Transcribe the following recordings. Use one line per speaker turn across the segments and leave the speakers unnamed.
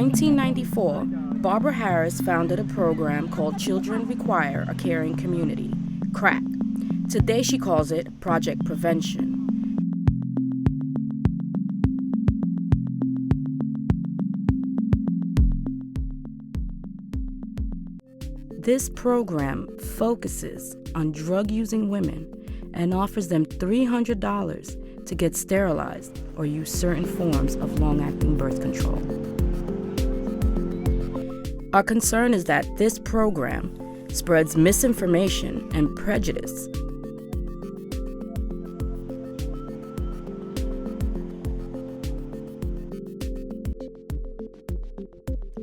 1994, Barbara Harris founded a program called Children Require a Caring Community, C.R.A.C.K. Today she calls it Project Prevention. This program focuses on drug-using women and offers them $300 to get sterilized or use certain forms of long-acting birth control. Our concern is that this program spreads misinformation and prejudice.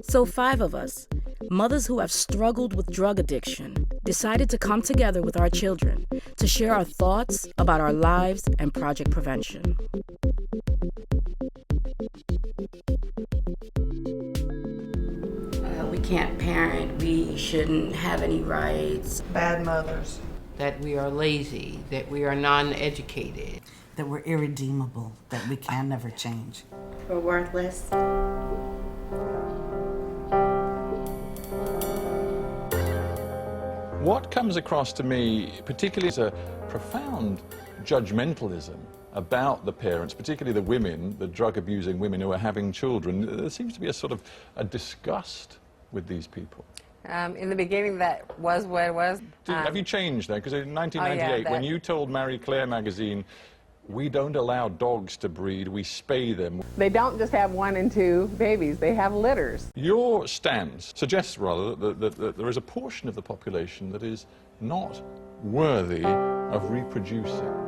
So 5 of us, mothers who have struggled with drug addiction, decided to come together with our children to share our thoughts about our lives and Project Prevention. We can't parent, we shouldn't have any rights.
Bad mothers.
That we are lazy, that we are non-educated.
That we're irredeemable, that we can never change.
We're worthless.
What comes across to me, particularly, is a profound judgmentalism about the parents, particularly the women, the drug-abusing women who are having children. There seems to be a sort of a disgust with these people.
In the beginning, that was what it was.
Have you changed, though? Because in 1998, when you told Marie Claire magazine, we don't allow dogs to breed, we spay them.
They don't just have 1 and 2 babies, they have litters.
Your stance suggests, rather, that there is a portion of the population that is not worthy of reproducing.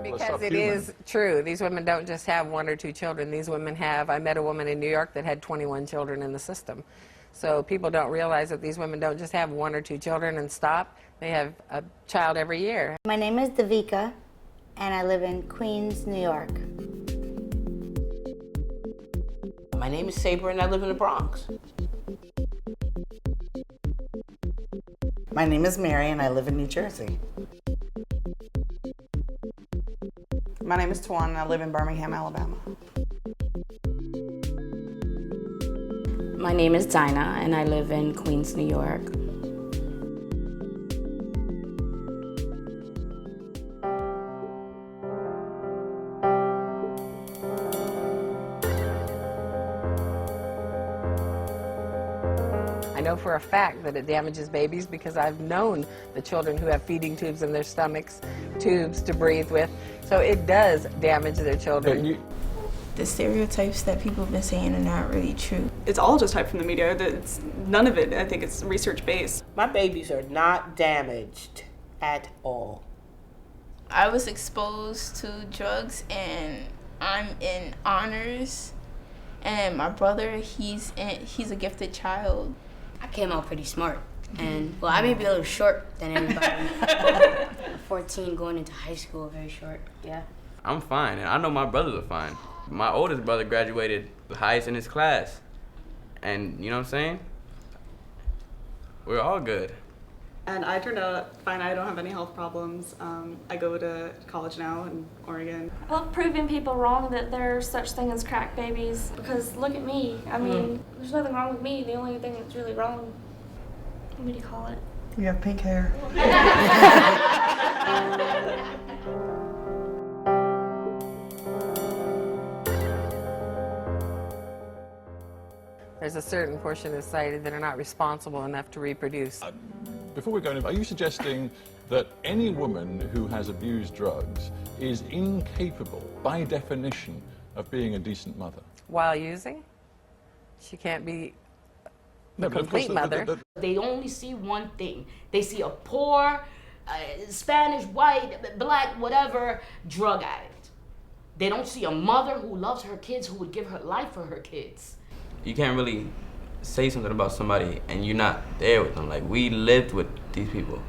Because it is true. These women don't just have 1 or 2 children. These women have, I met a woman in New York that had 21 children in the system. So people don't realize that these women don't just have 1 or 2 children and stop. They have a child every year.
My name is Davika, and I live in Queens, New York.
My name is Saber, and I live in the Bronx.
My name is Mary, and I live in New Jersey. My name is Twan, and I live in Birmingham, Alabama.
My name is Dinah, and I live in Queens, New York.
I know for a fact that it damages babies because I've known the children who have feeding tubes in their stomachs, tubes to breathe with. So it does damage their children.
The stereotypes that people have been saying are not really true.
It's all just hype from the media. None of it, I think, it's research-based.
My babies are not damaged at all.
I was exposed to drugs, and I'm in honors. And my brother, he's a gifted child.
I came out pretty smart. And, well, I may be a little short than everybody. 14 going into high school, very short, yeah.
I'm fine, and I know my brothers are fine. My oldest brother graduated the highest in his class. And you know what I'm saying? We're all good.
And I turned out fine. I don't have any health problems. I go to college now in Oregon.
I love proving people wrong that there's such thing as crack babies, because look at me. I mean, there's nothing wrong with me. The only thing that's really wrong, what do you call it?
You have pink hair.
There's a certain portion of society that are not responsible enough to reproduce.
Before we go in, are you suggesting that any woman who has abused drugs is incapable, by definition, of being a decent mother?
While using? She can't be a complete mother.
They only see one thing. They see a poor, Spanish, white, black, whatever, drug addict. They don't see a mother who loves her kids, who would give her life for her kids.
You can't really say something about somebody and you're not there with them. Like, we lived with these people.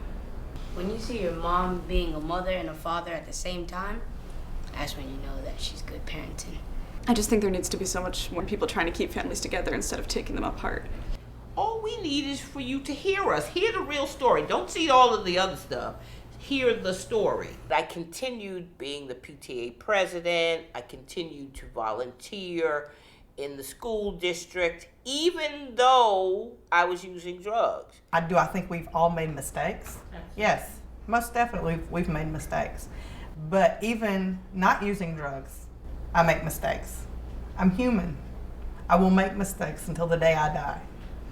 When you see your mom being a mother and a father at the same time, that's when you know that she's good parenting.
I just think there needs to be so much more people trying to keep families together instead of taking them apart.
All we need is for you to hear us. Hear the real story. Don't see all of the other stuff.
hear the story. I continued being the PTA president. I continued to volunteer in the school district, even though I was using drugs.
I think we've all made mistakes? Yes, most definitely we've made mistakes. But even not using drugs, I make mistakes. I'm human. I will make mistakes until the day I die.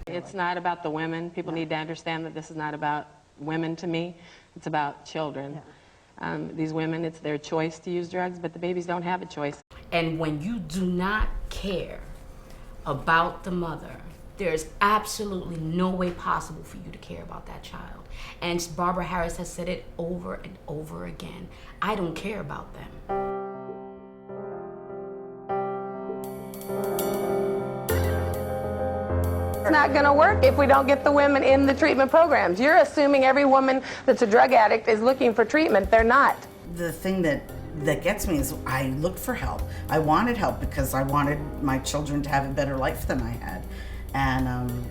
It's not about the women. People need to understand that this is not about women to me. It's about children. These women, it's their choice to use drugs, but the babies don't have a choice.
And when you do not care about the mother, there's absolutely no way possible for you to care about that child. And Barbara Harris has said it over and over again. I don't care about them.
It's not going to work if we don't get the women in the treatment programs. You're assuming every woman that's a drug addict is looking for treatment. They're not.
The thing that gets me is I looked for help. I wanted help because I wanted my children to have a better life than I had. And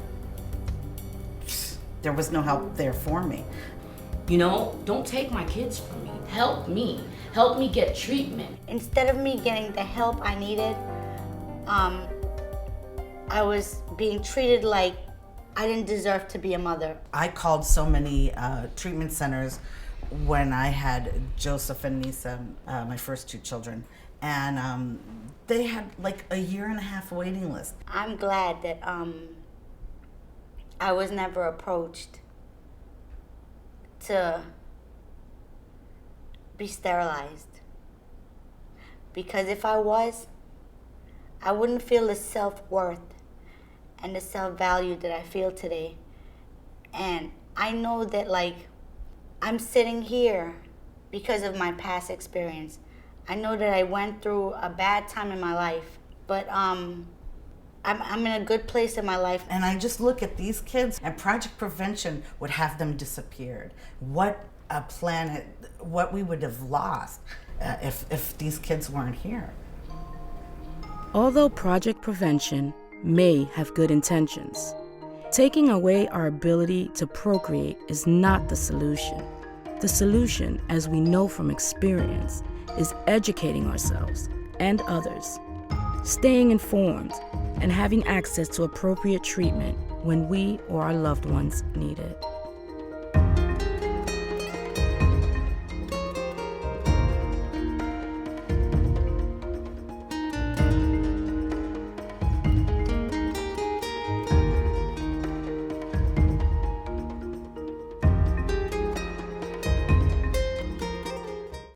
there was no help there for me.
You know, don't take my kids from me. Help me. Help me get treatment.
Instead of me getting the help I needed, I was being treated like I didn't deserve to be a mother.
I called so many treatment centers when I had Joseph and Nisa, my first two children, and they had like a 1.5 year waiting list.
I'm glad that I was never approached to be sterilized, because if I was, I wouldn't feel the self-worth and the self-value that I feel today. And I know that, like, I'm sitting here because of my past experience. I know that I went through a bad time in my life, but I'm in a good place in my life.
And I just look at these kids, and Project Prevention would have them disappeared. What a planet, what we would have lost if these kids weren't here.
Although Project Prevention may have good intentions, taking away our ability to procreate is not the solution. The solution, as we know from experience, is educating ourselves and others, staying informed, and having access to appropriate treatment when we or our loved ones need it.